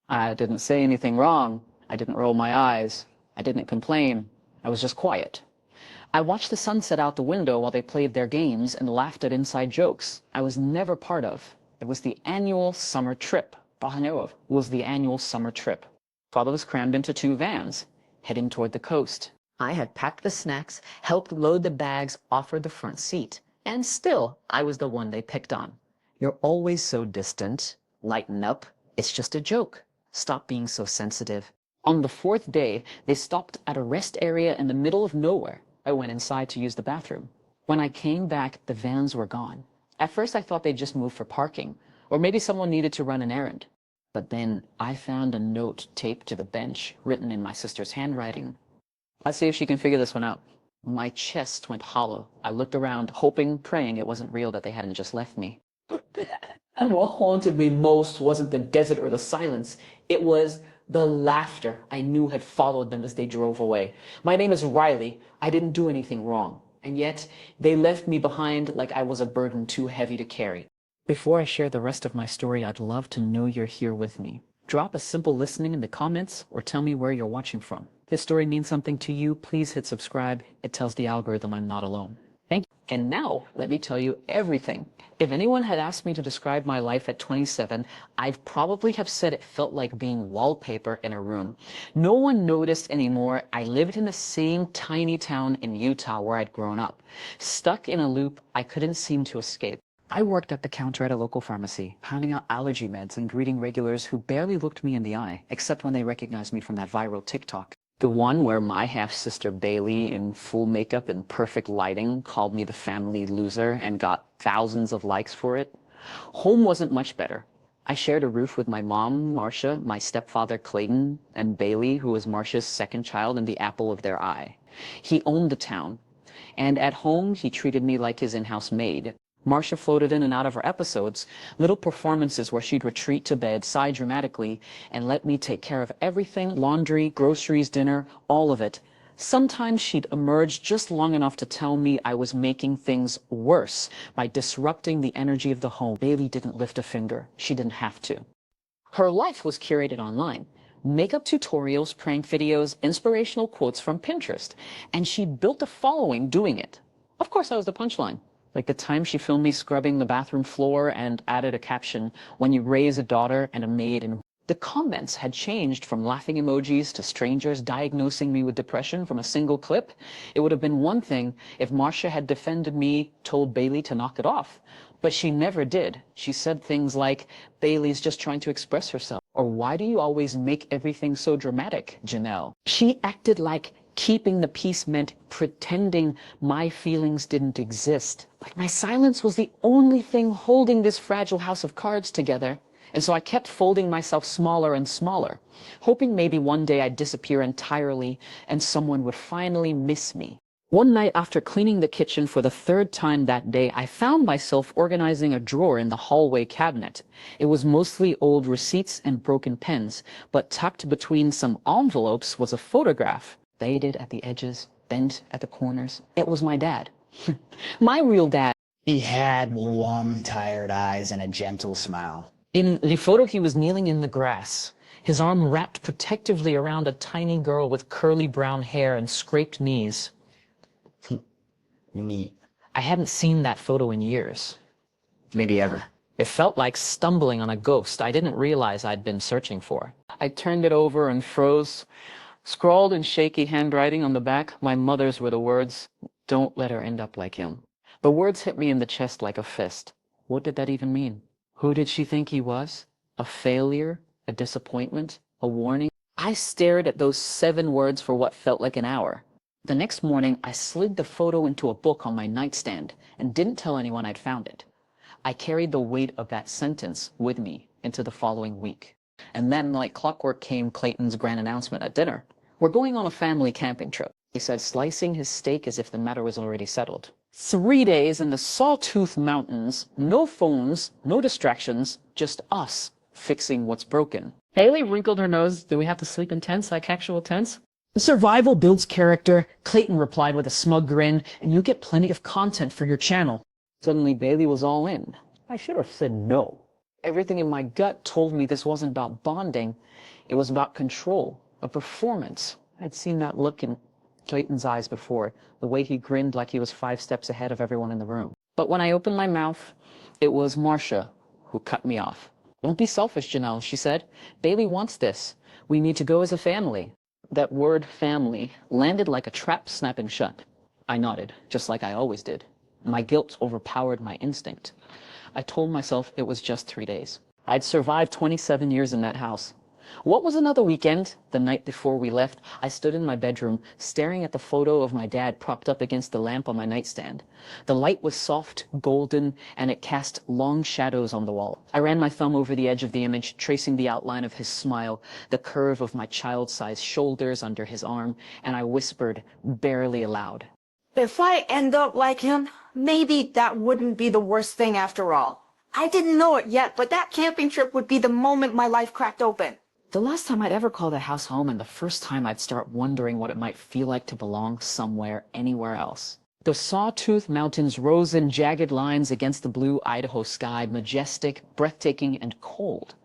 I didn't say anything wrong. I didn't roll my eyes. I didn't complain. I was just quiet. I watched the sun set out the window while they played their games and laughed at inside jokes I was never part of. It was the annual summer trip. Bahaneo was the annual summer trip. Father was crammed into two vans, heading toward the coast. I had packed the snacks, helped load the bags, offered the front seat. And still, I was the one they picked on. You're always so distant. Lighten up. It's just a joke. Stop being so sensitive. On the fourth day, they stopped at a rest area in the middle of nowhere. I went inside to use the bathroom. When I came back, the vans were gone. At first, I thought they'd just moved for parking, or maybe someone needed to run an errand. But then I found a note taped to the bench, written in my sister's handwriting. Let's see if she can figure this one out. My chest went hollow. I looked around, hoping, praying it wasn't real, that they hadn't just left me. And what haunted me most wasn't the desert or the silence. It was the laughter I knew had followed them as they drove away. My name is Riley. I didn't do anything wrong. And yet, they left me behind like I was a burden too heavy to carry. Before I share the rest of my story, I'd love to know you're here with me. Drop a simple listening in the comments or tell me where you're watching from. If this story means something to you, please hit subscribe. It tells the algorithm I'm not alone. Thank you. And now, let me tell you everything. If anyone had asked me to describe my life at 27, I'd probably have said it felt like being wallpaper in a room. No one noticed anymore. I lived in the same tiny town in Utah where I'd grown up. Stuck in a loop I couldn't seem to escape. I worked at the counter at a local pharmacy, handing out allergy meds and greeting regulars who barely looked me in the eye, except when they recognized me from that viral TikTok. The one where my half-sister Bailey, in full makeup and perfect lighting, called me the family loser and got thousands of likes for it. Home wasn't much better. I shared a roof with my mom, Marcia, my stepfather Clayton, and Bailey, who was Marcia's second child and the apple of their eye. He owned the town, and at home he treated me like his in-house maid. Marcia floated in and out of her episodes, little performances where she'd retreat to bed, sigh dramatically, and let me take care of everything, laundry, groceries, dinner, all of it. Sometimes she'd emerge just long enough to tell me I was making things worse by disrupting the energy of the home. Bailey didn't lift a finger. She didn't have to. Her life was curated online. Makeup tutorials, prank videos, inspirational quotes from Pinterest. And she'd built a following doing it. Of course, I was the punchline. Like the time she filmed me scrubbing the bathroom floor and added a caption, "When you raise a daughter and a maid." And the comments had changed from laughing emojis to strangers diagnosing me with depression from a single clip. It would have been one thing if Marcia had defended me, told Bailey to knock it off. But she never did. She said things like, "Bailey's just trying to express herself." Or, "Why do you always make everything so dramatic, Janelle?" She acted like keeping the peace meant pretending my feelings didn't exist. Like my silence was the only thing holding this fragile house of cards together. And so I kept folding myself smaller and smaller, hoping maybe one day I'd disappear entirely and someone would finally miss me. One night after cleaning the kitchen for the third time that day, I found myself organizing a drawer in the hallway cabinet. It was mostly old receipts and broken pens, but tucked between some envelopes was a photograph. Faded at the edges, bent at the corners. It was my dad. My real dad. He had warm, tired eyes and a gentle smile. In the photo, he was kneeling in the grass, his arm wrapped protectively around a tiny girl with curly brown hair and scraped knees. Neat. I hadn't seen that photo in years. Maybe ever. It felt like stumbling on a ghost I didn't realize I'd been searching for. I turned it over and froze. Scrawled in shaky handwriting on the back, my mother's were the words, "Don't let her end up like him." The words hit me in the chest like a fist. What did that even mean? Who did she think he was? A failure? A disappointment? A warning? I stared at those 7 words for what felt like an hour. The next morning, I slid the photo into a book on my nightstand and didn't tell anyone I'd found it. I carried the weight of that sentence with me into the following week. And then, like clockwork, came Clayton's grand announcement at dinner. "We're going on a family camping trip," he said, slicing his steak as if the matter was already settled. 3 days in the Sawtooth Mountains, no phones, no distractions, just us fixing what's broken. Haley wrinkled her nose. "Do we have to sleep in tents like actual tents?" "Survival builds character," Clayton replied with a smug grin, "and you get plenty of content for your channel." Suddenly, Bailey was all in. I should have said no. Everything in my gut told me this wasn't about bonding. It was about control, a performance. I'd seen that look in Clayton's eyes before, the way he grinned like he was 5 steps ahead of everyone in the room. But when I opened my mouth, it was Marcia who cut me off. Don't be selfish, Janelle, she said. Bailey wants this. We need to go as a family. That word family landed like a trap snapping shut. I nodded, just like I always did. My guilt overpowered my instinct. I told myself it was just 3 days. I'd survived 27 years in that house. What was another weekend? The night before we left, I stood in my bedroom, staring at the photo of my dad propped up against the lamp on my nightstand. The light was soft, golden, and it cast long shadows on the wall. I ran my thumb over the edge of the image, tracing the outline of his smile, the curve of my child-sized shoulders under his arm, and I whispered, barely aloud. If I end up like him, maybe that wouldn't be the worst thing after all. I didn't know it yet, but that camping trip would be the moment my life cracked open. The last time I'd ever call the house home, and the first time I'd start wondering what it might feel like to belong somewhere, anywhere else. The Sawtooth Mountains rose in jagged lines against the blue Idaho sky, majestic, breathtaking, and cold.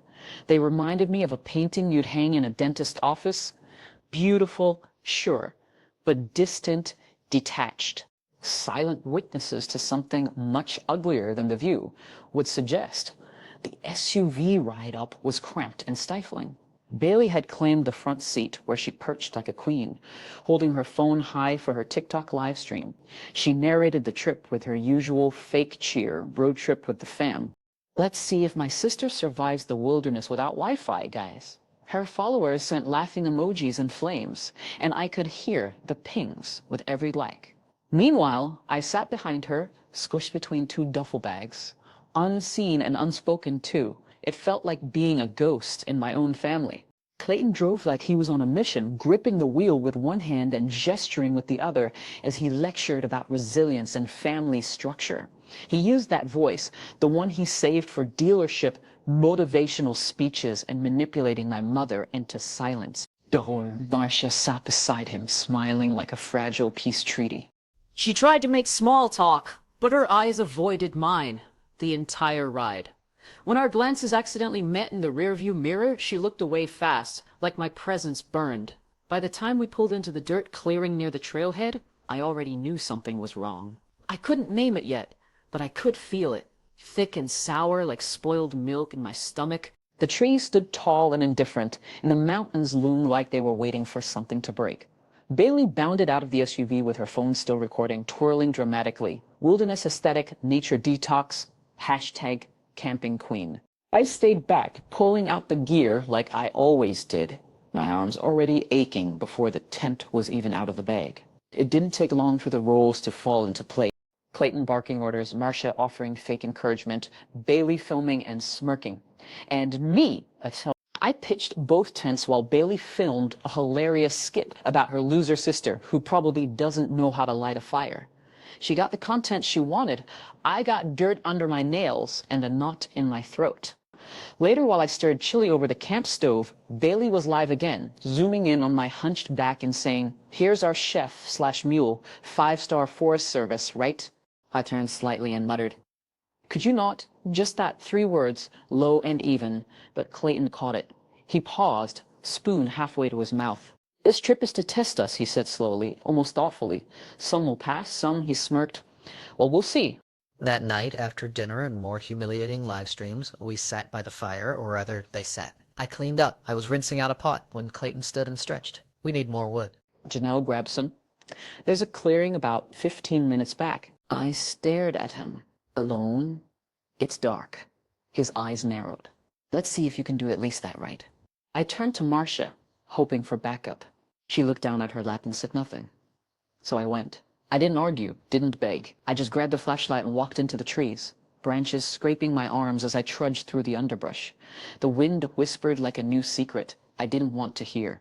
They reminded me of a painting you'd hang in a dentist's office. Beautiful, sure, but distant, detached. Silent witnesses to something much uglier than the view would suggest. The SUV ride up was cramped and stifling. Bailey had claimed the front seat, where she perched like a queen, holding her phone high for her TikTok live stream. She narrated the trip with her usual fake cheer, road trip with the fam. Let's see if my sister survives the wilderness without Wi-Fi, guys. Her followers sent laughing emojis and flames, and I could hear the pings with every like. Meanwhile, I sat behind her, squished between 2 duffel bags. Unseen and unspoken too. It felt like being a ghost in my own family. Clayton drove like he was on a mission, gripping the wheel with one hand and gesturing with the other as he lectured about resilience and family structure. He used that voice, the one he saved for dealership motivational speeches and manipulating my mother into silence. Marcia sat beside him, smiling like a fragile peace treaty. She tried to make small talk, but her eyes avoided mine the entire ride. When our glances accidentally met in the rearview mirror, she looked away fast, like my presence burned. By the time we pulled into the dirt clearing near the trailhead, I already knew something was wrong. I couldn't name it yet, but I could feel it, thick and sour like spoiled milk in my stomach. The trees stood tall and indifferent, and the mountains loomed like they were waiting for something to break. Bailey bounded out of the SUV with her phone still recording, twirling dramatically. Wilderness aesthetic, nature detox, hashtag camping queen. I stayed back, pulling out the gear like I always did, my arms already aching before the tent was even out of the bag. It didn't take long for the roles to fall into place. Clayton barking orders, Marcia offering fake encouragement, Bailey filming and smirking. And me, I pitched both tents while Bailey filmed a hilarious skit about her loser sister who probably doesn't know how to light a fire. She got the content she wanted. I got dirt under my nails and a knot in my throat. Later, while I stirred chili over the camp stove, Bailey was live again, zooming in on my hunched back and saying, "Here's our chef/mule, 5-star Forest Service, right?" I turned slightly and muttered, "Could you not?" Just that 3 words, low and even, but Clayton caught it. He paused, spoon halfway to his mouth. "This trip is to test us," he said slowly, almost thoughtfully. "Some will pass, some," he smirked. "Well, we'll see." That night, after dinner and more humiliating live streams, we sat by the fire, or rather, they sat. I cleaned up. I was rinsing out a pot when Clayton stood and stretched. "We need more wood." Janelle grabbed some. "There's a clearing about 15 minutes back." I stared at him. Alone. It's dark. His eyes narrowed. "Let's see if you can do at least that right." I turned to Marcia, hoping for backup. She looked down at her lap and said nothing. So I went. I didn't argue, didn't beg. I just grabbed a flashlight and walked into the trees, branches scraping my arms as I trudged through the underbrush. The wind whispered like a new secret I didn't want to hear.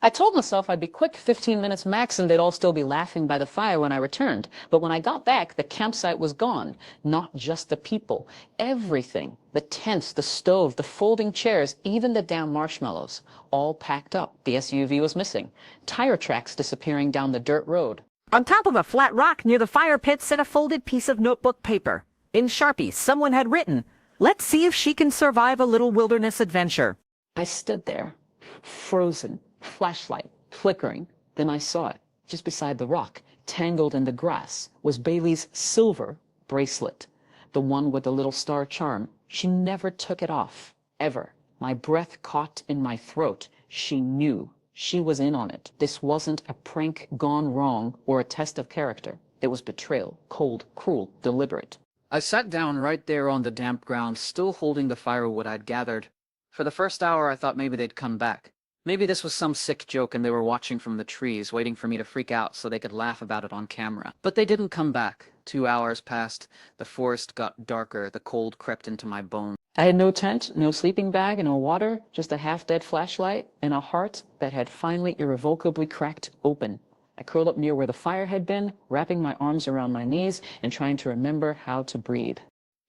I told myself I'd be quick, 15 minutes max, and they'd all still be laughing by the fire when I returned. But when I got back, the campsite was gone. Not just the people. Everything. The tents, the stove, the folding chairs, even the damn marshmallows. All packed up. The SUV was missing. Tire tracks disappearing down the dirt road. On top of a flat rock near the fire pit sat a folded piece of notebook paper. In Sharpie, someone had written, Let's see if she can survive a little wilderness adventure. I stood there, frozen, flashlight flickering. Then I saw it, just beside the rock, tangled in the grass, was Bailey's silver bracelet, the one with the little star charm. She never took it off, ever. My breath caught in my throat. She knew. She was in on it. This wasn't a prank gone wrong or a test of character. It was betrayal, cold, cruel, deliberate. I sat down right there on the damp ground, still holding the firewood I'd gathered. For the first hour, I thought maybe they'd come back. Maybe this was some sick joke and they were watching from the trees, waiting for me to freak out so they could laugh about it on camera. But they didn't come back. 2 hours passed. The forest got darker. The cold crept into my bones. I had no tent, no sleeping bag, no water, just a half-dead flashlight and a heart that had finally irrevocably cracked open. I curled up near where the fire had been, wrapping my arms around my knees and trying to remember how to breathe.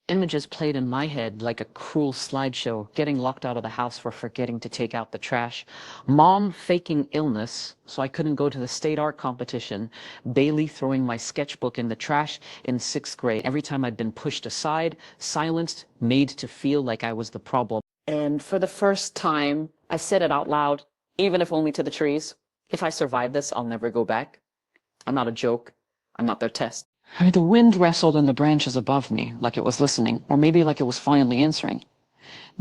Images played in my head like a cruel slideshow, getting locked out of the house for forgetting to take out the trash, Mom faking illness so I couldn't go to the state art competition, Bailey throwing my sketchbook in the trash in 6th grade every time I'd been pushed aside, silenced, made to feel like I was the problem. And for the first time, I said it out loud, even if only to the trees. If I survive this, I'll never go back. I'm not a joke. I'm not their test. The wind wrestled in the branches above me, like it was listening, or maybe like it was finally answering.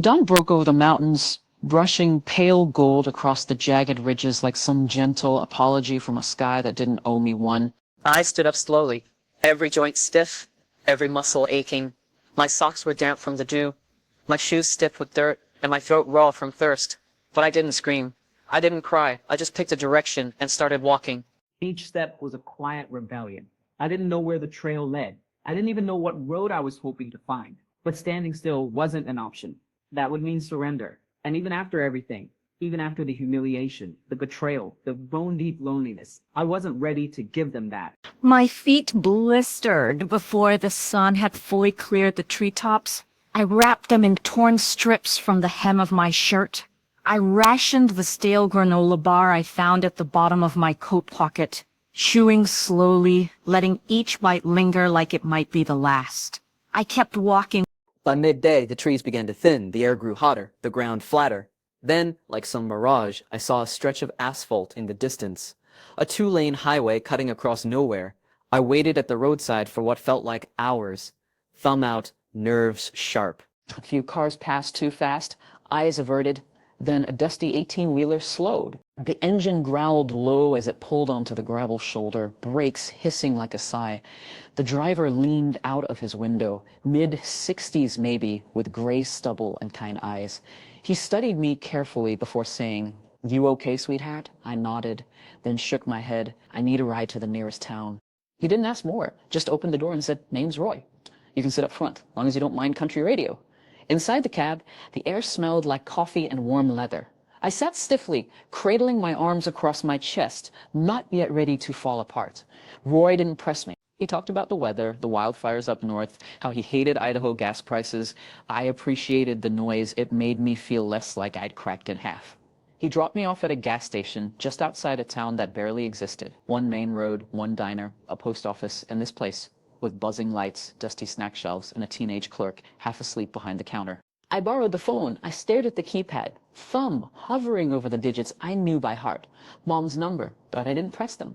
Dawn broke over the mountains, brushing pale gold across the jagged ridges like some gentle apology from a sky that didn't owe me one. I stood up slowly, every joint stiff, every muscle aching. My socks were damp from the dew, my shoes stiff with dirt, and my throat raw from thirst. But I didn't scream. I didn't cry. I just picked a direction and started walking. Each step was a quiet rebellion. I didn't know where the trail led. I didn't even know what road I was hoping to find. But standing still wasn't an option. That would mean surrender. And even after everything, even after the humiliation, the betrayal, the bone-deep loneliness, I wasn't ready to give them that. My feet blistered before the sun had fully cleared the treetops. I wrapped them in torn strips from the hem of my shirt. I rationed the stale granola bar I found at the bottom of my coat pocket, chewing slowly, letting each bite linger like it might be the last. I kept walking. By midday, the trees began to thin, the air grew hotter, the ground flatter. Then, like some mirage, I saw a stretch of asphalt in the distance, a 2-lane highway cutting across nowhere. I waited at the roadside for what felt like hours, thumb out, nerves sharp. A few cars passed too fast, eyes averted. Then a dusty 18-wheeler slowed. The engine growled low as it pulled onto the gravel shoulder, brakes hissing like a sigh. The driver leaned out of his window, mid-60s maybe, with gray stubble and kind eyes. He studied me carefully before saying, "You okay, sweetheart?" I nodded, then shook my head. "I need a ride to the nearest town." He didn't ask more, just opened the door and said, "Name's Roy. You can sit up front, as long as you don't mind country radio." Inside the cab, the air smelled like coffee and warm leather. I sat stiffly, cradling my arms across my chest, not yet ready to fall apart. Roy didn't press me. He talked about the weather, the wildfires up north, how he hated Idaho gas prices. I appreciated the noise. It made me feel less like I'd cracked in half. He dropped me off at a gas station just outside a town that barely existed. One main road, one diner, a post office, and this place, with buzzing lights, dusty snack shelves, and a teenage clerk half asleep behind the counter. I borrowed the phone. I stared at the keypad, thumb hovering over the digits I knew by heart. Mom's number, but I didn't press them.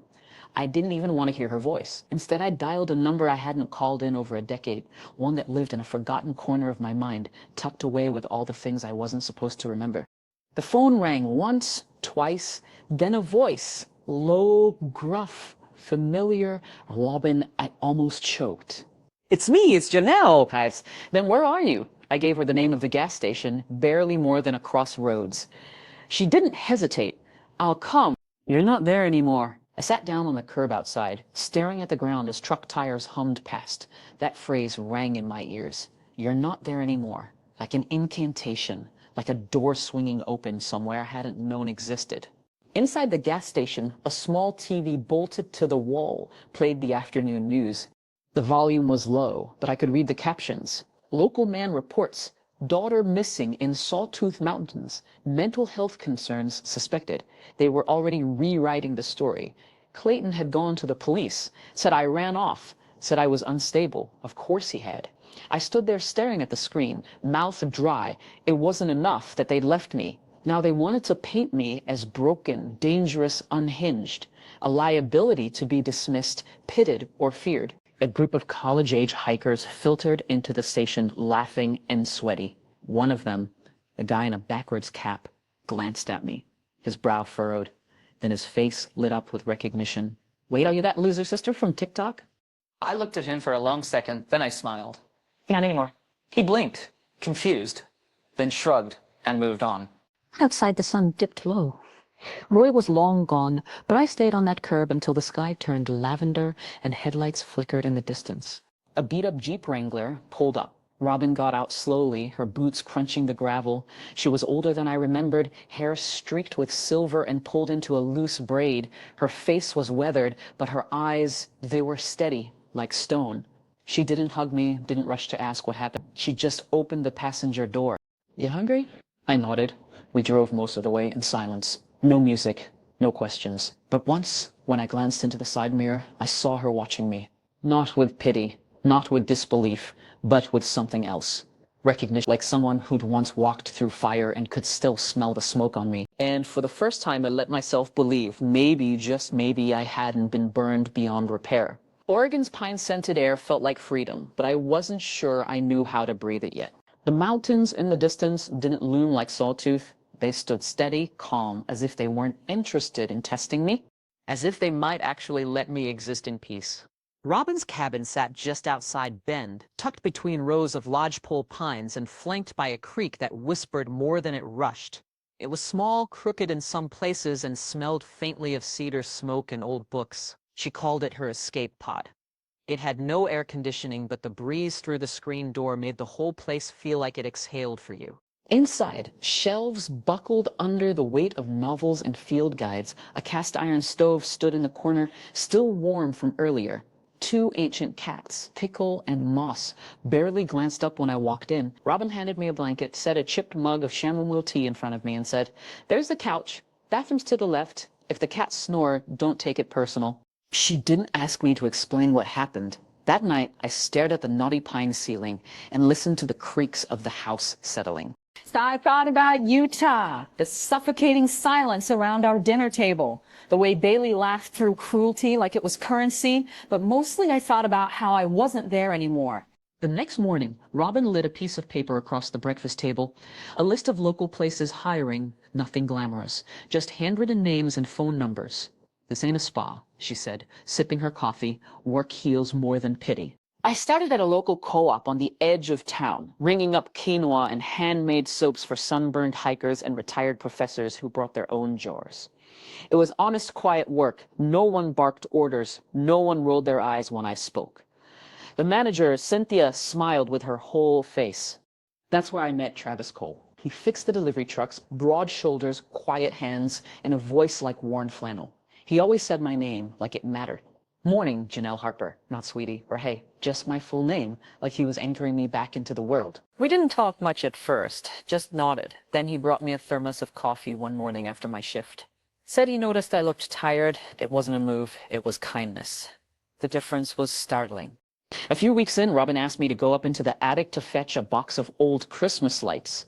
I didn't even want to hear her voice. Instead, I dialed a number I hadn't called in over a decade, one that lived in a forgotten corner of my mind, tucked away with all the things I wasn't supposed to remember. The phone rang once, twice, then a voice, low, gruff, familiar. Robin, I almost choked. "It's me, it's Janelle." Guys, "Then where are you?" I gave her the name of the gas station, barely more than a crossroads. She didn't hesitate. "I'll come." "You're not there anymore." I sat down on the curb outside, staring at the ground as truck tires hummed past. That phrase rang in my ears. "You're not there anymore." Like an incantation, like a door swinging open somewhere I hadn't known existed. Inside the gas station, a small TV bolted to the wall played the afternoon news. The volume was low, but I could read the captions. "Local man reports daughter missing in Sawtooth Mountains. Mental health concerns suspected." They were already rewriting the story. Clayton had gone to the police, said I ran off, said I was unstable. Of course he had. I stood there staring at the screen, mouth dry. It wasn't enough that they'd left me. Now they wanted to paint me as broken, dangerous, unhinged, a liability to be dismissed, pitted, or feared. A group of college-age hikers filtered into the station laughing and sweaty. One of them, a guy in a backwards cap, glanced at me, his brow furrowed. Then his face lit up with recognition. Wait, are you that loser sister from TikTok? I looked at him for a long second, then I smiled. Not anymore. He blinked, confused, then shrugged and moved on. Outside, the sun dipped low. Roy was long gone, but I stayed on that curb until the sky turned lavender and headlights flickered in the distance. A beat-up Jeep Wrangler pulled up. Robin got out slowly, her boots crunching the gravel. She was older than I remembered, hair streaked with silver and pulled into a loose braid. Her face was weathered, but her eyes, they were steady, like stone. She didn't hug me, didn't rush to ask what happened. She just opened the passenger door. You hungry? I nodded. We drove most of the way in silence. No music, no questions. But once, when I glanced into the side mirror, I saw her watching me. Not with pity, not with disbelief, but with something else. Recognition, like someone who'd once walked through fire and could still smell the smoke on me. And for the first time, I let myself believe, maybe, just maybe, I hadn't been burned beyond repair. Oregon's pine-scented air felt like freedom, but I wasn't sure I knew how to breathe it yet. The mountains in the distance didn't loom like sawtooth. They stood steady, calm, as if they weren't interested in testing me, as if they might actually let me exist in peace. Robin's cabin sat just outside Bend, tucked between rows of lodgepole pines and flanked by a creek that whispered more than it rushed. It was small, crooked in some places, and smelled faintly of cedar smoke and old books. She called it her escape pod. It had no air conditioning, but the breeze through the screen door made the whole place feel like it exhaled for you. Inside, shelves buckled under the weight of novels and field guides. A cast-iron stove stood in the corner, still warm from earlier. 2 ancient cats, Pickle and Moss, barely glanced up when I walked in. Robin handed me a blanket, set a chipped mug of chamomile tea in front of me, and said, "There's the couch. Bathroom's to the left. If the cats snore, don't take it personal." She didn't ask me to explain what happened. That night, I stared at the knotty pine ceiling and listened to the creaks of the house settling. So I thought about Utah, the suffocating silence around our dinner table, the way Bailey laughed through cruelty like it was currency, but mostly I thought about how I wasn't there anymore. The next morning, Robin lit a piece of paper across the breakfast table. A list of local places hiring, nothing glamorous, just handwritten names and phone numbers. "This ain't a spa," she said, sipping her coffee. "Work heals more than pity." I started at a local co-op on the edge of town, ringing up quinoa and handmade soaps for sunburned hikers and retired professors who brought their own jars. It was honest, quiet work. No one barked orders. No one rolled their eyes when I spoke. The manager, Cynthia, smiled with her whole face. That's where I met Travis Cole. He fixed the delivery trucks, broad shoulders, quiet hands, and a voice like worn flannel. He always said my name like it mattered. "Morning, Janelle Harper," not sweetie, or hey, just my full name, like he was anchoring me back into the world. We didn't talk much at first, just nodded. Then he brought me a thermos of coffee one morning after my shift. Said he noticed I looked tired. It wasn't a move, it was kindness. The difference was startling. A few weeks in, Robin asked me to go up into the attic to fetch a box of old Christmas lights.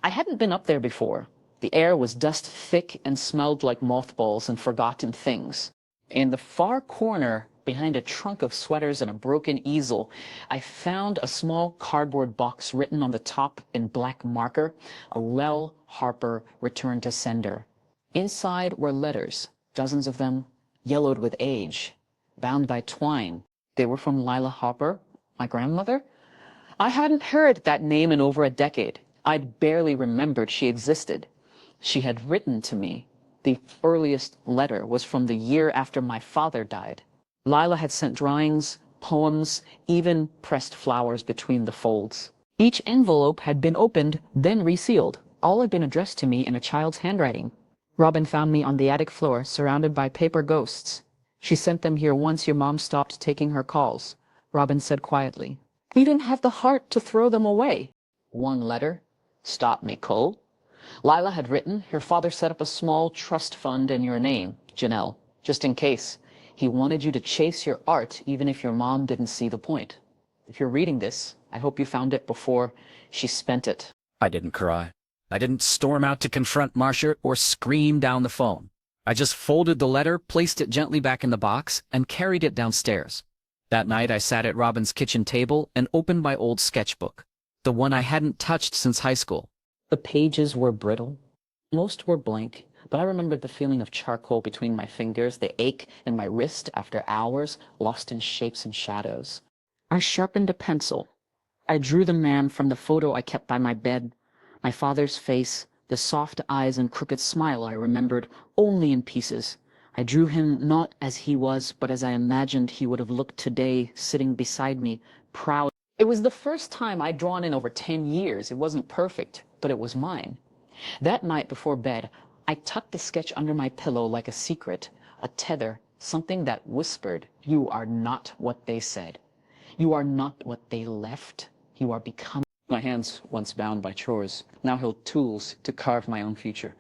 I hadn't been up there before. The air was dust thick and smelled like mothballs and forgotten things. In the far corner, behind a trunk of sweaters and a broken easel, I found a small cardboard box written on the top in black marker, "Alel Harper, return to sender." Inside were letters, dozens of them, yellowed with age, bound by twine. They were from Lila Harper, my grandmother. I hadn't heard that name in over a decade. I'd barely remembered she existed. She had written to me. The earliest letter was from the year after my father died. Lila had sent drawings, poems, even pressed flowers between the folds. Each envelope had been opened, then resealed. All had been addressed to me in a child's handwriting. Robin found me on the attic floor, surrounded by paper ghosts. "She sent them here once your mom stopped taking her calls," Robin said quietly. "You didn't have the heart to throw them away." "One letter? Stop me, Cole." Lila had written, "Your father set up a small trust fund in your name, Janelle, just in case. He wanted you to chase your art even if your mom didn't see the point. If you're reading this, I hope you found it before she spent it. I didn't cry. I didn't storm out to confront Marcia or scream down the phone. I just folded the letter, placed it gently back in the box, and carried it downstairs. That night, I sat at Robin's kitchen table and opened my old sketchbook, the one I hadn't touched since high school. The pages were brittle. Most were blank, but I remembered the feeling of charcoal between my fingers, the ache in my wrist after hours lost in shapes and shadows. I sharpened a pencil. I drew the man from the photo I kept by my bed, my father's face, the soft eyes and crooked smile I remembered only in pieces. I drew him not as he was, but as I imagined he would have looked today, sitting beside me, proud. It was the first time I'd drawn in over 10 years. It wasn't perfect, but it was mine. That night before bed, I tucked the sketch under my pillow like a secret, a tether, something that whispered, "You are not what they said. You are not what they left. You are becoming." My hands, once bound by chores, now held tools to carve my own future.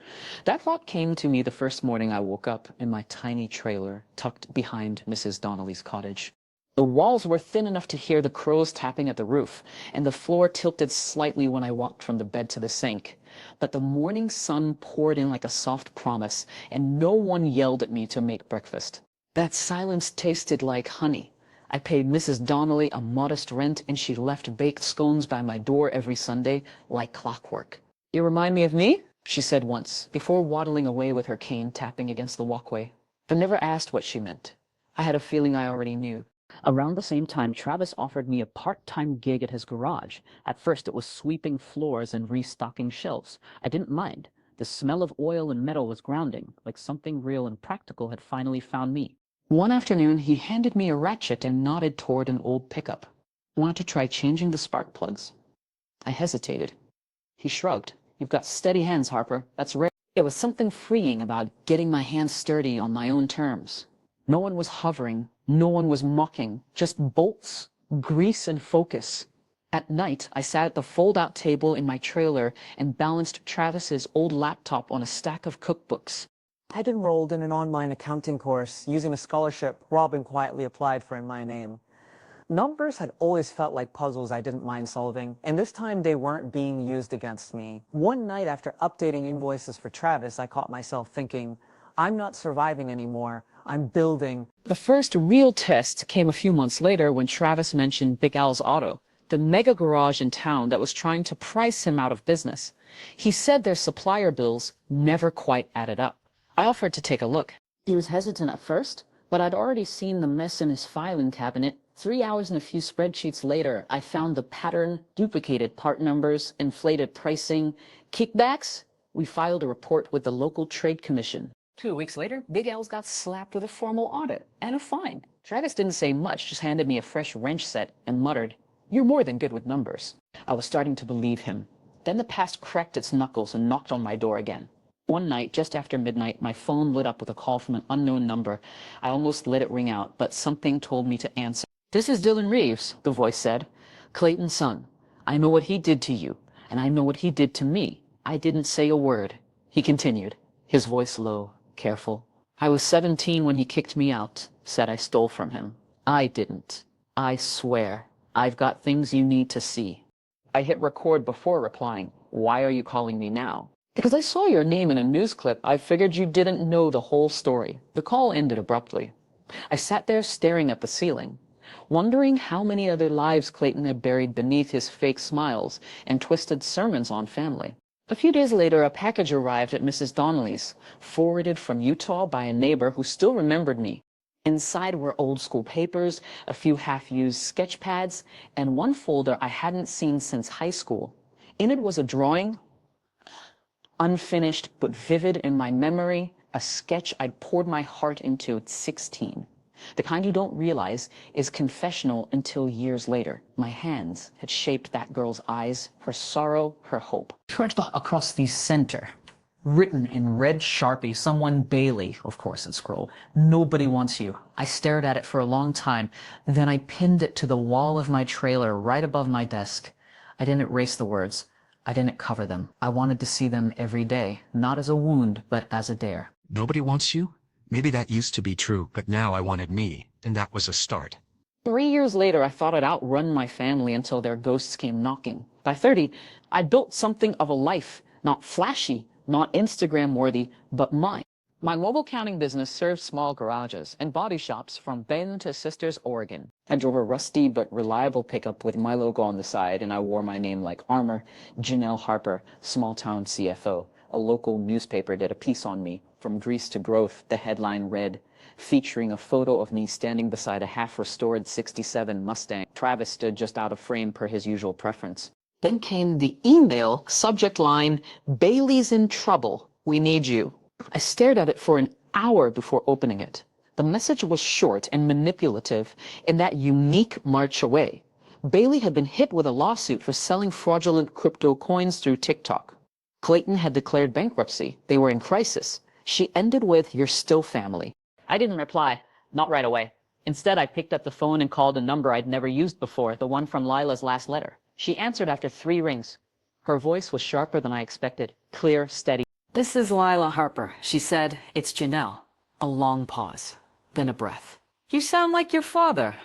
That thought came to me the first morning I woke up in my tiny trailer tucked behind Mrs. Donnelly's cottage. The walls were thin enough to hear the crows tapping at the roof, and the floor tilted slightly when I walked from the bed to the sink. But the morning sun poured in like a soft promise, and no one yelled at me to make breakfast. That silence tasted like honey. I paid Mrs. Donnelly a modest rent, and she left baked scones by my door every Sunday like clockwork. "You remind me of me?" she said once, before waddling away with her cane tapping against the walkway. I never asked what she meant. I had a feeling I already knew. Around the same time, Travis offered me a part-time gig at his garage. At first, it was sweeping floors and restocking shelves. I didn't mind. The smell of oil and metal was grounding, like something real and practical had finally found me. One afternoon, he handed me a ratchet and nodded toward an old pickup. "Want to try changing the spark plugs?" I hesitated. He shrugged. "You've got steady hands, Harper. That's rare." There was something freeing about getting my hands sturdy on my own terms. No one was hovering. No one was mocking. Just bolts, grease, and focus. At night, I sat at the fold-out table in my trailer and balanced Travis's old laptop on a stack of cookbooks. I'd enrolled in an online accounting course using a scholarship Robin quietly applied for in my name. Numbers had always felt like puzzles I didn't mind solving, and this time they weren't being used against me. One night after updating invoices for Travis, I caught myself thinking, I'm not surviving anymore, I'm building. The first real test came a few months later when Travis mentioned Big Al's Auto, the mega garage in town that was trying to price him out of business. He said their supplier bills never quite added up. I offered to take a look. He was hesitant at first, but I'd already seen the mess in his filing cabinet. 3 hours and a few spreadsheets later, I found the pattern, duplicated part numbers, inflated pricing, kickbacks. We filed a report with the local trade commission. 2 weeks later, Big Al's got slapped with a formal audit and a fine. Travis didn't say much, just handed me a fresh wrench set and muttered, "You're more than good with numbers." I was starting to believe him. Then the past cracked its knuckles and knocked on my door again. One night, just after midnight, my phone lit up with a call from an unknown number. I almost let it ring out, but something told me to answer. "This is Dylan Reeves," the voice said. "Clayton's son. I know what he did to you, and I know what he did to me. I didn't say a word." He continued, his voice low, careful. "I was 17 when he kicked me out, said I stole from him. I didn't. I swear. I've got things you need to see." I hit record before replying. "Why are you calling me now?" "Because I saw your name in a news clip. I figured you didn't know the whole story." The call ended abruptly. I sat there staring at the ceiling, wondering how many other lives Clayton had buried beneath his fake smiles and twisted sermons on family. A few days later, a package arrived at Mrs. Donnelly's, forwarded from Utah by a neighbor who still remembered me. Inside were old school papers, a few half-used sketch pads, and one folder I hadn't seen since high school. In it was a drawing, unfinished but vivid in my memory, a sketch I'd poured my heart into at 16. The kind you don't realize is confessional until years later. My hands had shaped that girl's eyes, her sorrow, her hope. Stretched across the center, written in red Sharpie, someone Bailey, of course in scroll. "Nobody wants you." I stared at it for a long time, then I pinned it to the wall of my trailer right above my desk. I didn't erase the words. I didn't cover them. I wanted to see them every day, not as a wound, but as a dare. "Nobody wants you? Maybe that used to be true, but now I wanted me, and that was a start." 3 years later, I thought I'd outrun my family until their ghosts came knocking. By 30, I built something of a life, not flashy, not Instagram worthy, but mine. My mobile counting business served small garages and body shops from Bend to Sisters, Oregon. I drove a rusty but reliable pickup with my logo on the side, and I wore my name like armor. Janelle Harper, small town CFO. A local newspaper did a piece on me. From Grease to Growth, the headline read, featuring a photo of me standing beside a half-restored 67 Mustang. Travis stood just out of frame per his usual preference. Then came the email, subject line, Bailey's in trouble. We need you. I stared at it for an hour before opening it. The message was short and manipulative in that unique march away. Bailey had been hit with a lawsuit for selling fraudulent crypto coins through TikTok. Clayton had declared bankruptcy. They were in crisis. She ended with, "You're still family." I didn't reply, not right away. Instead, I picked up the phone and called a number I'd never used before, the one from Lila's last letter. She answered after 3 rings. Her voice was sharper than I expected, clear, steady. This is Lila Harper. She said, "It's Janelle." A long pause, then a breath. "You sound like your father."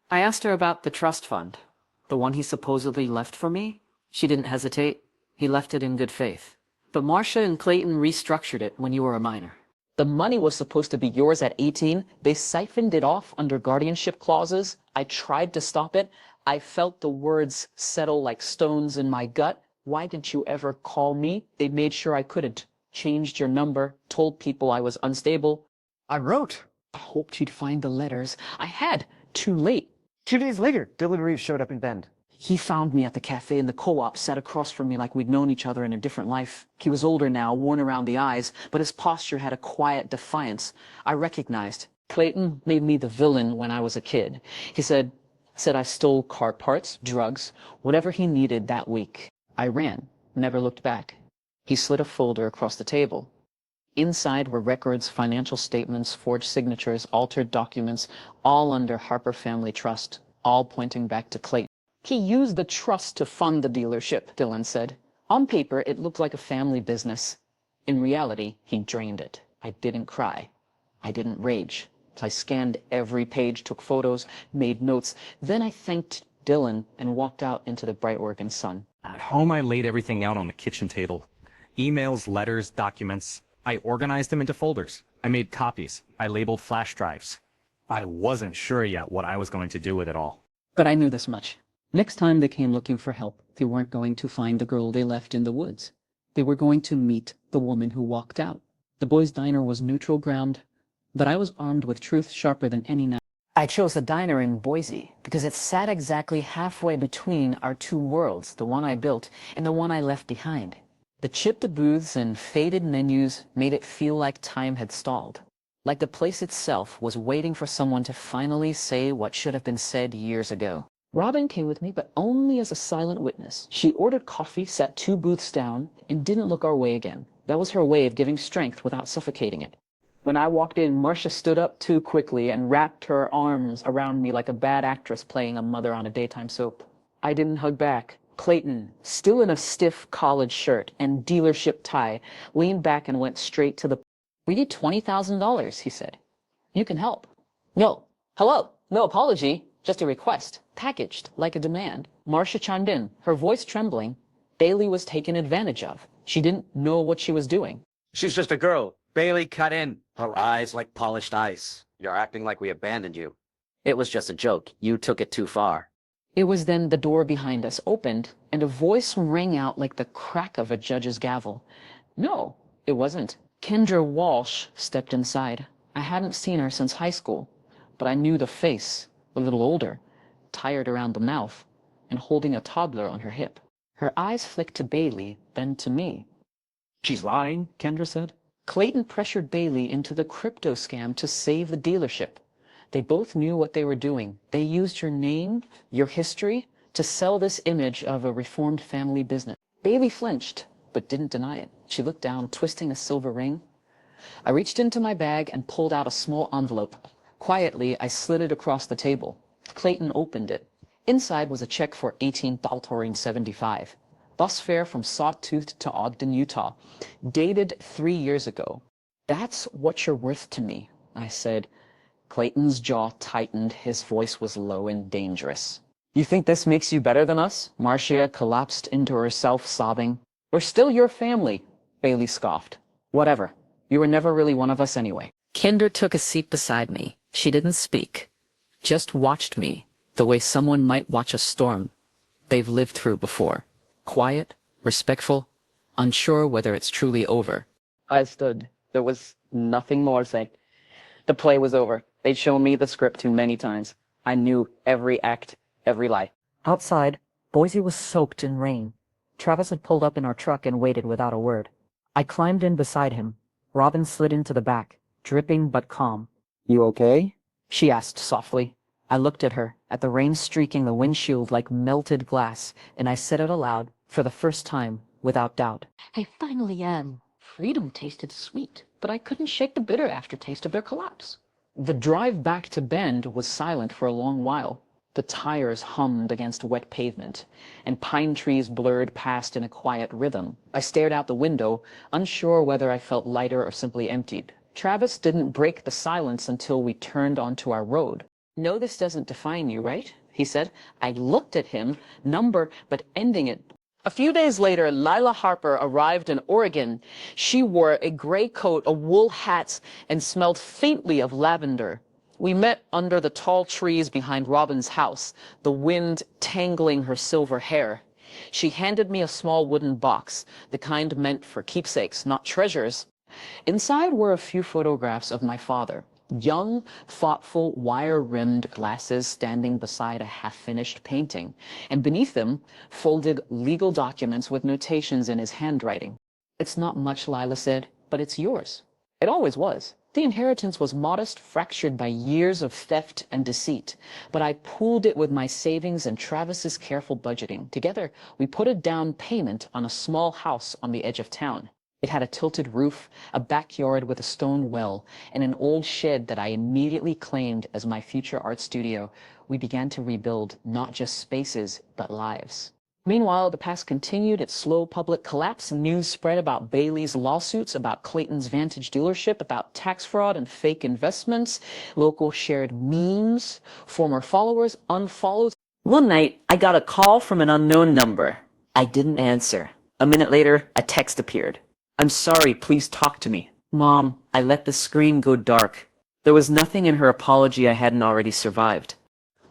I asked her about the trust fund, the one he supposedly left for me. She didn't hesitate. He left it in good faith. But Marcia and Clayton restructured it when you were a minor. The money was supposed to be yours at 18. They siphoned it off under guardianship clauses. I tried to stop it. I felt the words settle like stones in my gut. Why didn't you ever call me? They made sure I couldn't. Changed your number, told people I was unstable. I wrote. I hoped you'd find the letters. I had. Too late. 2 days later, Dylan Reeves showed up in Bend. He found me at the cafe in the co-op, sat across from me like we'd known each other in a different life. He was older now, worn around the eyes, but his posture had a quiet defiance. I recognized. Clayton made me the villain when I was a kid. He said I stole car parts, drugs, whatever he needed that week. I ran, never looked back. He slid a folder across the table. Inside were records, financial statements, forged signatures, altered documents, all under Harper Family Trust, all pointing back to Clayton. He used the trust to fund the dealership, Dylan said. On paper, it looked like a family business. In reality, he drained it. I didn't cry. I didn't rage. I scanned every page, took photos, made notes. Then I thanked Dylan and walked out into the bright Oregon sun. At home, I laid everything out on the kitchen table. Emails, letters, documents. I organized them into folders. I made copies. I labeled flash drives. I wasn't sure yet what I was going to do with it all. But I knew this much. Next time they came looking for help, they weren't going to find the girl they left in the woods. They were going to meet the woman who walked out. The boys' diner was neutral ground, but I was armed with truth sharper than any knife. I chose a diner in Boise because it sat exactly halfway between our 2 worlds, the one I built and the one I left behind. The chipped booths and faded menus made it feel like time had stalled, like the place itself was waiting for someone to finally say what should have been said years ago. Robin came with me, but only as a silent witness. She ordered coffee, sat 2 booths down, and didn't look our way again. That was her way of giving strength without suffocating it. When I walked in, Marcia stood up too quickly and wrapped her arms around me like a bad actress playing a mother on a daytime soap. I didn't hug back. Clayton, still in a stiff college shirt and dealership tie, leaned back and went straight to the... "We need $20,000, he said. "You can help." "No. Hello. No apology. Just a request, packaged like a demand." Marcia chimed in, her voice trembling. Bailey was taken advantage of. She didn't know what she was doing. "She's just a girl. Bailey, cut in. Her eyes like polished ice. You're acting like we abandoned you." It was just a joke. You took it too far. It was then the door behind us opened, and a voice rang out like the crack of a judge's gavel. No, it wasn't. Kendra Walsh stepped inside. I hadn't seen her since high school, but I knew the face, a little older, tired around the mouth, and holding a toddler on her hip. Her eyes flicked to Bailey, then to me. "She's lying," Kendra said. Clayton pressured Bailey into the crypto scam to save the dealership. They both knew what they were doing. They used your name, your history, to sell this image of a reformed family business. Bailey flinched, but didn't deny it. She looked down, twisting a silver ring. I reached into my bag and pulled out a small envelope. Quietly, I slid it across the table. Clayton opened it. Inside was a check for $18.75. Bus fare from Sawtooth to Ogden, Utah, dated 3 years ago. "That's what you're worth to me," I said. Clayton's jaw tightened. His voice was low and dangerous. You think this makes you better than us? Marcia collapsed into herself, sobbing. We're still your family, Bailey scoffed. Whatever. You were never really one of us anyway. Kendra took a seat beside me. She didn't speak, just watched me, the way someone might watch a storm they've lived through before. Quiet, respectful, unsure whether it's truly over. I stood. There was nothing more to say. The play was over. They'd shown me the script too many times. I knew every act, every lie. Outside, Boise was soaked in rain. Travis had pulled up in our truck and waited without a word. I climbed in beside him. Robin slid into the back, dripping but calm. You okay? She asked softly. I looked at her, at the rain streaking the windshield like melted glass, and I said it aloud, for the first time, without doubt. I finally am. Freedom tasted sweet, but I couldn't shake the bitter aftertaste of their collapse. The drive back to Bend was silent for a long while. The tires hummed against wet pavement, and pine trees blurred past in a quiet rhythm. I stared out the window, unsure whether I felt lighter or simply emptied. Travis didn't break the silence until we turned onto our road. No, this doesn't define you, right? He said. I looked at him, number, but ending it. A few days later, Lila Harper arrived in Oregon. She wore a gray coat, a wool hat, and smelled faintly of lavender. We met under the tall trees behind Robin's house, the wind tangling her silver hair. She handed me a small wooden box, the kind meant for keepsakes, not treasures. Inside were a few photographs of my father. Young, thoughtful, wire-rimmed glasses standing beside a half-finished painting, and beneath them, folded legal documents with notations in his handwriting. It's not much, Lila said, but it's yours. It always was. The inheritance was modest, fractured by years of theft and deceit, but I pooled it with my savings and Travis's careful budgeting. Together, we put a down payment on a small house on the edge of town. It had a tilted roof, a backyard with a stone well, and an old shed that I immediately claimed as my future art studio. We began to rebuild not just spaces, but lives. Meanwhile, the past continued its slow public collapse. News spread about Bailey's lawsuits, about Clayton's Vantage dealership, about tax fraud and fake investments. Local shared memes. Former followers unfollowed. One night, I got a call from an unknown number. I didn't answer. A minute later, a text appeared. I'm sorry, please talk to me. Mom, I let the screen go dark. There was nothing in her apology I hadn't already survived.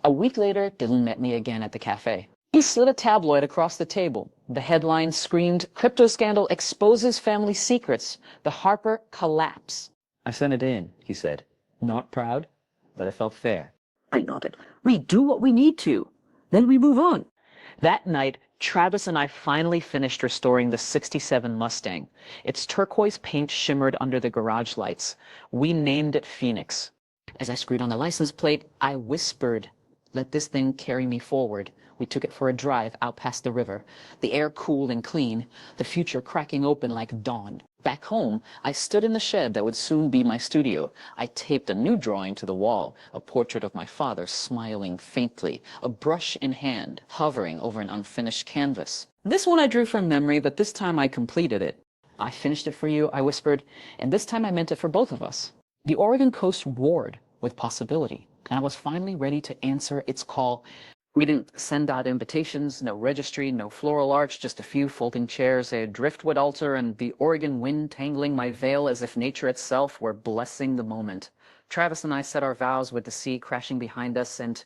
A week later, Dylan met me again at the cafe. He slid a tabloid across the table. The headline screamed, "Crypto Scandal Exposes Family Secrets. The Harper Collapse." I sent it in, he said. Not proud, but I felt fair. I nodded. We do what we need to. Then we move on. That night, Travis and I finally finished restoring the '67 Mustang. Its turquoise paint shimmered under the garage lights. We named it Phoenix. As I screwed on the license plate, I whispered, "Let this thing carry me forward." We took it for a drive out past the river, the air cool and clean, the future cracking open like dawn. Back home, I stood in the shed that would soon be my studio. I taped a new drawing to the wall, a portrait of my father smiling faintly, a brush in hand, hovering over an unfinished canvas. This one I drew from memory, but this time I completed it. I finished it for you, I whispered, and this time I meant it for both of us. The Oregon coast roared with possibility, and I was finally ready to answer its call. We didn't send out invitations, no registry, no floral arch, just a few folding chairs, a driftwood altar, and the Oregon wind tangling my veil as if nature itself were blessing the moment. Travis and I said our vows with the sea crashing behind us and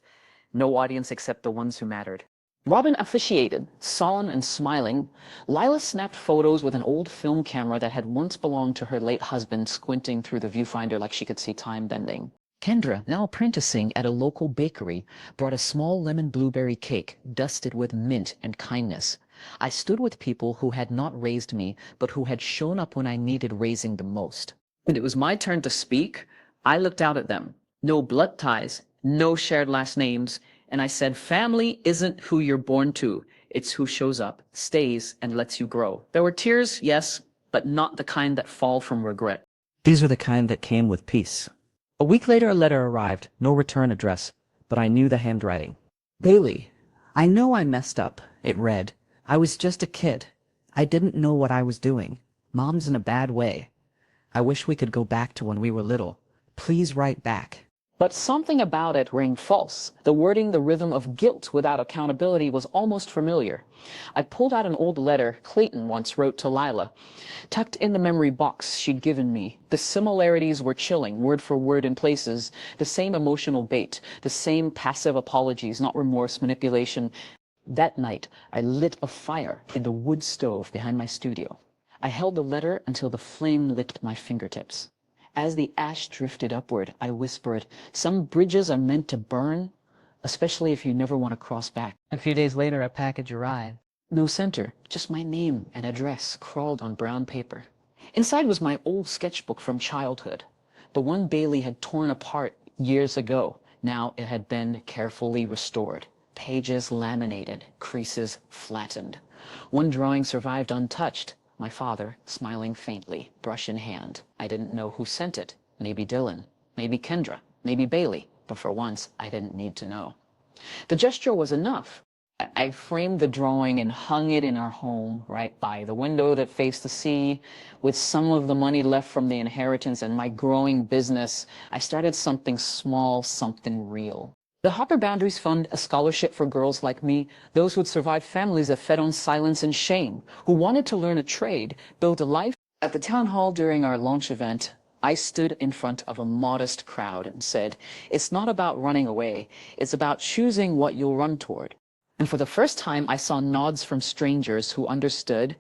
no audience except the ones who mattered. Robin officiated, solemn and smiling. Lila snapped photos with an old film camera that had once belonged to her late husband, squinting through the viewfinder like she could see time bending. Kendra, now apprenticing at a local bakery, brought a small lemon blueberry cake dusted with mint and kindness. I stood with people who had not raised me, but who had shown up when I needed raising the most. When it was my turn to speak, I looked out at them. No blood ties, no shared last names, and I said, family isn't who you're born to. It's who shows up, stays, and lets you grow. There were tears, yes, but not the kind that fall from regret. These are the kind that came with peace. A week later, a letter arrived, no return address, but I knew the handwriting. Bailey, I know I messed up, it read. I was just a kid. I didn't know what I was doing. Mom's in a bad way. I wish we could go back to when we were little. Please write back. But something about it rang false. The wording, the rhythm of guilt without accountability was almost familiar. I pulled out an old letter Clayton once wrote to Lila. Tucked in the memory box she'd given me, the similarities were chilling, word for word in places, the same emotional bait, the same passive apologies, not remorse, manipulation. That night, I lit a fire in the wood stove behind my studio. I held the letter until the flame licked my fingertips. As the ash drifted upward, I whispered, "Some bridges are meant to burn, especially if you never want to cross back." A few days later, a package arrived. No center, just my name and address crawled on brown paper. Inside was my old sketchbook from childhood, the one Bailey had torn apart years ago. Now it had been carefully restored. Pages laminated, creases flattened. One drawing survived untouched. My father, smiling faintly, brush in hand. I didn't know who sent it. Maybe Dylan, maybe Kendra, maybe Bailey, but for once I didn't need to know. The gesture was enough. I framed the drawing and hung it in our home right by the window that faced the sea. With some of the money left from the inheritance and my growing business, I started something small, something real. The Harper Boundaries Fund, a scholarship for girls like me, those who'd survived families that fed on silence and shame, who wanted to learn a trade, build a life. At the town hall during our launch event, I stood in front of a modest crowd and said, "It's not about running away, it's about choosing what you'll run toward." And for the first time, I saw nods from strangers who understood.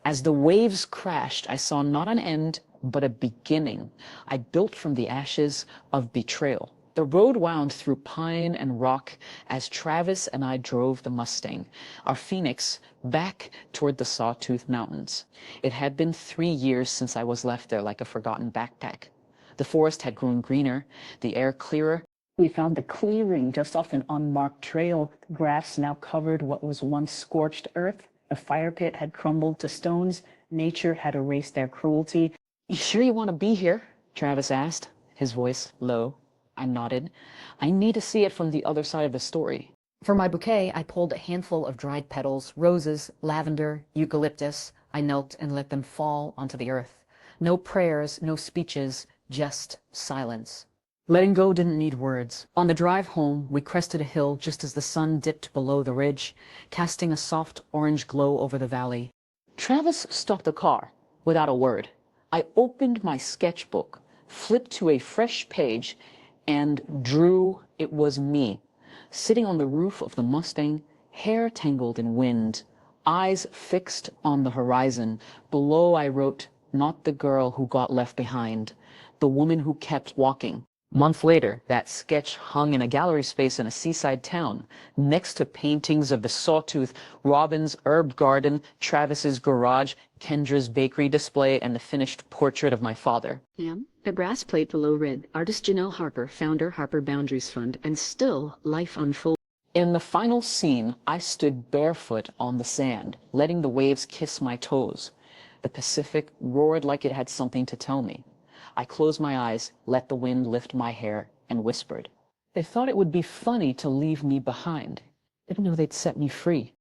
As the waves crashed, I saw not an end, but a beginning. I built from the ashes of betrayal. The road wound through pine and rock as Travis and I drove the Mustang, our Phoenix, back toward the Sawtooth Mountains. It had been 3 years since I was left there like a forgotten backpack. The forest had grown greener, the air clearer. We found the clearing just off an unmarked trail. Grass now covered what was once scorched earth. A fire pit had crumbled to stones. Nature had erased their cruelty. "You sure you want to be here?" Travis asked, his voice low. I nodded. "I need to see it from the other side of the story." For my bouquet, I pulled a handful of dried petals, roses, lavender, eucalyptus. I knelt and let them fall onto the earth. No prayers, no speeches, just silence. Letting go didn't need words. On the drive home, we crested a hill just as the sun dipped below the ridge, casting a soft orange glow over the valley. Travis stopped the car without a word. I opened my sketchbook, flipped to a fresh page, and drew. It was me, sitting on the roof of the Mustang, hair tangled in wind, eyes fixed on the horizon. Below I wrote, "Not the girl who got left behind, the woman who kept walking." A month later, that sketch hung in a gallery space in a seaside town, next to paintings of the Sawtooth, Robin's herb garden, Travis's garage, Kendra's bakery display, and the finished portrait of my father. The brass plate below read, "Artist Janelle Harper, founder, Harper Boundaries Fund," and still life unfolded. In the final scene, I stood barefoot on the sand, letting the waves kiss my toes. The Pacific roared like it had something to tell me. I closed my eyes, let the wind lift my hair, and whispered. They thought it would be funny to leave me behind. Didn't know they'd set me free.